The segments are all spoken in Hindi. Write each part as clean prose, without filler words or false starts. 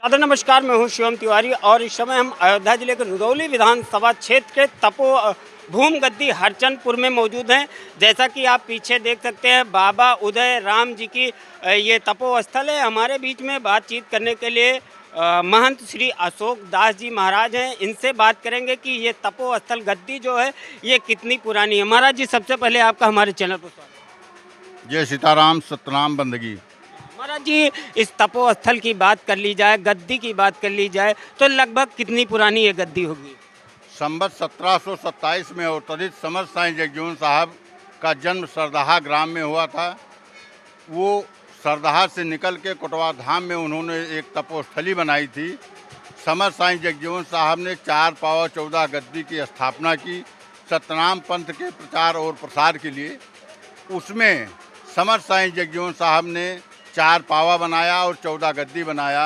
दादा नमस्कार, मैं हूं शिवम तिवारी और इस समय हम अयोध्या जिले के रुदौली विधानसभा क्षेत्र के भूम गद्दी हरचंदपुर में मौजूद हैं। जैसा कि आप पीछे देख सकते हैं, बाबा उदय राम जी की ये तपोस्थल है। हमारे बीच में बातचीत करने के लिए महंत श्री अशोक दास जी महाराज हैं। इनसे बात करेंगे कि ये तपोस्थल गद्दी जो है ये कितनी पुरानी है। महाराज जी, सबसे पहले आपका हमारे चैनल पर स्वागत। जय सीताराम, सतनाम बंदगी। महाराज जी, इस तपोस्थल की बात कर ली जाए, गद्दी की बात कर ली जाए, तो लगभग कितनी पुरानी ये गद्दी होगी? संवत 1727 में अवतरित समर्थ साईं जगजीवन साहब का जन्म सरदाहा ग्राम में हुआ था। वो सरदाहा से निकल के कोटवा धाम में उन्होंने एक तपोस्थली बनाई थी। समर्थ साईं जगजीवन साहब ने 4 पावा 14 गद्दी की स्थापना की सतनाम पंथ के प्रचार और प्रसार के लिए। उसमें समर्थ साईं जगजीवन साहब ने 4 पावा बनाया और 14 गद्दी बनाया।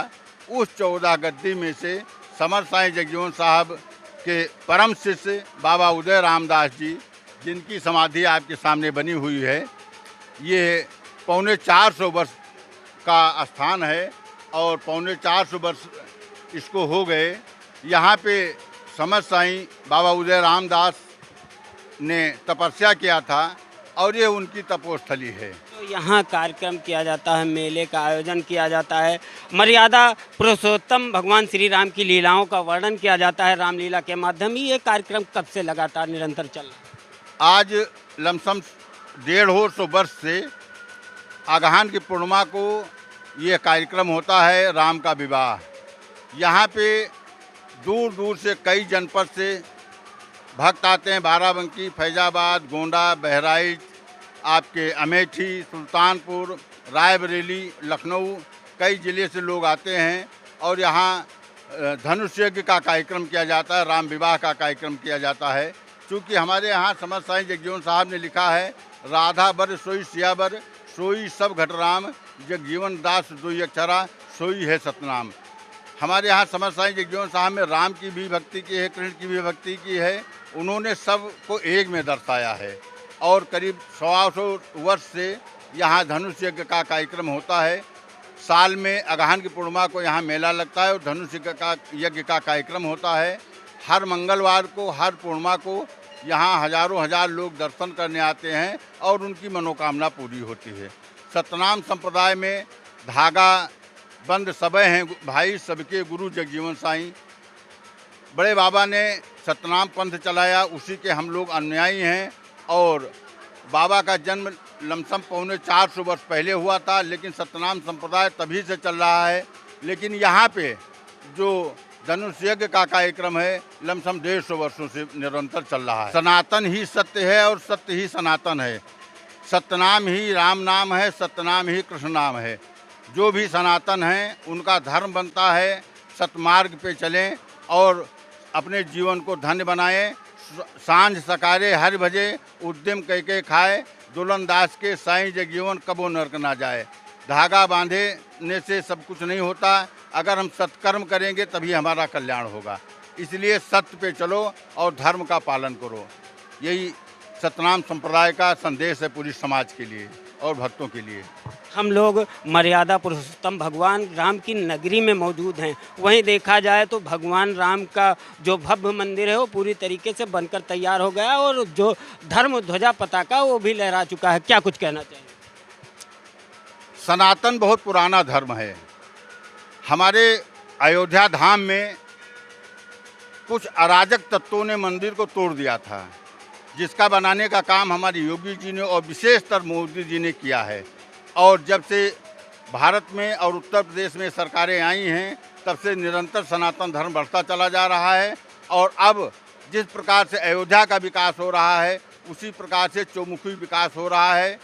उस 14 गद्दी में से समर्थ साईं जगजीवन साहब के परम शिष्य बाबा उदय रामदास जी, जिनकी समाधि आपके सामने बनी हुई है, ये 450 वर्ष का स्थान है और 450 वर्ष इसको हो गए। यहाँ पे समर्थ साईं बाबा उदय रामदास ने तपस्या किया था और ये उनकी तपोस्थली है। तो यहाँ कार्यक्रम किया जाता है, मेले का आयोजन किया जाता है, मर्यादा पुरुषोत्तम भगवान श्री राम की लीलाओं का वर्णन किया जाता है रामलीला के माध्यम ही। ये कार्यक्रम कब से लगातार निरंतर चल रहा है? आज लमसम 150 वर्ष से आगहन की पूर्णिमा को ये कार्यक्रम होता है, राम का विवाह। यहाँ पे दूर दूर से कई जनपद से भक्त आते हैं। बाराबंकी, फैजाबाद, गोंडा, बहराइच, आपके अमेठी, सुल्तानपुर, रायबरेली, लखनऊ, कई ज़िले से लोग आते हैं और यहाँ धनुष यज्ञ का कार्यक्रम किया जाता है, राम विवाह का कार्यक्रम किया जाता है। चूँकि हमारे यहाँ समर्थ साईं जगजीवन साहब ने लिखा है, राधा बर सोई सियाबर, सोई सब घट राम, जगजीवन दास दुई अक्षरा, सोई है सतनाम। हमारे यहाँ समर्थ साईं जगजीवन साहब में राम की भी भक्ति की है, कृष्ण की भी भक्ति की है। उन्होंने सब को एक में दर्शाया है और करीब 125 वर्ष से यहाँ धनुष यज्ञ का कार्यक्रम होता है। साल में अगहन की पूर्णिमा को यहाँ मेला लगता है और धनुष यज्ञ का कार्यक्रम होता है। हर मंगलवार को, हर पूर्णिमा को यहाँ हजारों हजार लोग दर्शन करने आते हैं और उनकी मनोकामना पूरी होती है। सतनाम संप्रदाय में धागा बंद सबे हैं भाई, सबके गुरु जगजीवन साईं। बड़े बाबा ने सतनाम पंथ चलाया, उसी के हम लोग अनुयायी हैं। और बाबा का जन्म लमसम 450 वर्ष पहले हुआ था, लेकिन सतनाम संप्रदाय तभी से चल रहा है। लेकिन यहाँ पे जो धनुष यज्ञ का कार्यक्रम है, लमसम 150 वर्षों से निरंतर चल रहा है। सनातन ही सत्य है और सत्य ही सनातन है। सतनाम ही राम नाम है, सतनाम ही कृष्ण नाम है। जो भी सनातन हैं उनका धर्म बनता है सतमार्ग पे चलें और अपने जीवन को धन्य बनाएं। सांझ सकारे हर भजे, उद्यम कह के खाए, दुल्हन दास के साईं जगजीवन कबो नरक ना जाए। धागा बांधने से सब कुछ नहीं होता, अगर हम सत्कर्म करेंगे तभी हमारा कल्याण होगा। इसलिए सत्य पे चलो और धर्म का पालन करो। यही सतनाम संप्रदाय का संदेश है पूरी समाज के लिए और भक्तों के लिए। हम लोग मर्यादा पुरुषोत्तम भगवान राम की नगरी में मौजूद हैं। वहीं देखा जाए तो भगवान राम का जो भव्य मंदिर है वो पूरी तरीके से बनकर तैयार हो गया और जो धर्म ध्वजा पताका वो भी लहरा चुका है। क्या कुछ कहना चाहिए? सनातन बहुत पुराना धर्म है। हमारे अयोध्या धाम में कुछ अराजक तत्वों ने मंदिर को तोड़ दिया था, जिसका बनाने का काम हमारे योगी जी ने और विशेषतर मोदी जी ने किया है। और जब से भारत में और उत्तर प्रदेश में सरकारें आई हैं, तब से निरंतर सनातन धर्म बढ़ता चला जा रहा है। और अब जिस प्रकार से अयोध्या का विकास हो रहा है, उसी प्रकार से चौमुखी विकास हो रहा है।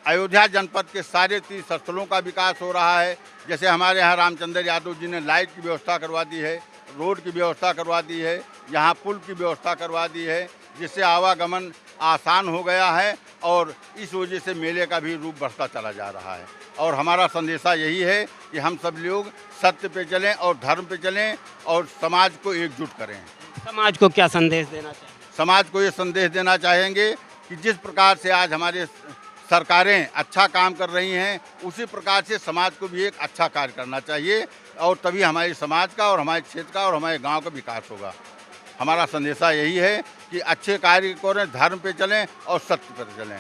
अयोध्या जनपद के सारे 30 स्थलों का विकास हो रहा है। जैसे हमारे यहाँ रामचंद्र यादव जी ने लाइट की व्यवस्था करवा दी है, रोड की व्यवस्था करवा दी है, यहाँ पुल की व्यवस्था करवा दी है, जिससे आवागमन आसान हो गया है और इस वजह से मेले का भी रूप बढ़ता चला जा रहा है। और हमारा संदेशा यही है कि हम सब लोग सत्य पे चलें और धर्म पे चलें और समाज को एकजुट करें। समाज को क्या संदेश देना चाहिए? समाज को ये संदेश देना चाहेंगे कि जिस प्रकार से आज हमारे सरकारें अच्छा काम कर रही हैं, उसी प्रकार से समाज को भी एक अच्छा कार्य करना चाहिए और तभी हमारे समाज का और हमारे क्षेत्र का और हमारे गांव का विकास होगा। हमारा संदेशा यही है कि अच्छे कार्य करें, धर्म पे चलें और सत्य पर चलें।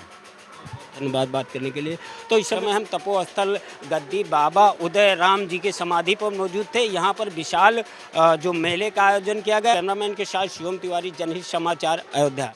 धन्यवाद बात करने के लिए। तो इस समय हम तपोस्थल गद्दी बाबा उदय राम जी के समाधि पर मौजूद थे। यहाँ पर विशाल जो मेले का आयोजन किया गया। कैमरामैन के साथ शिवम तिवारी, जनहित समाचार, अयोध्या।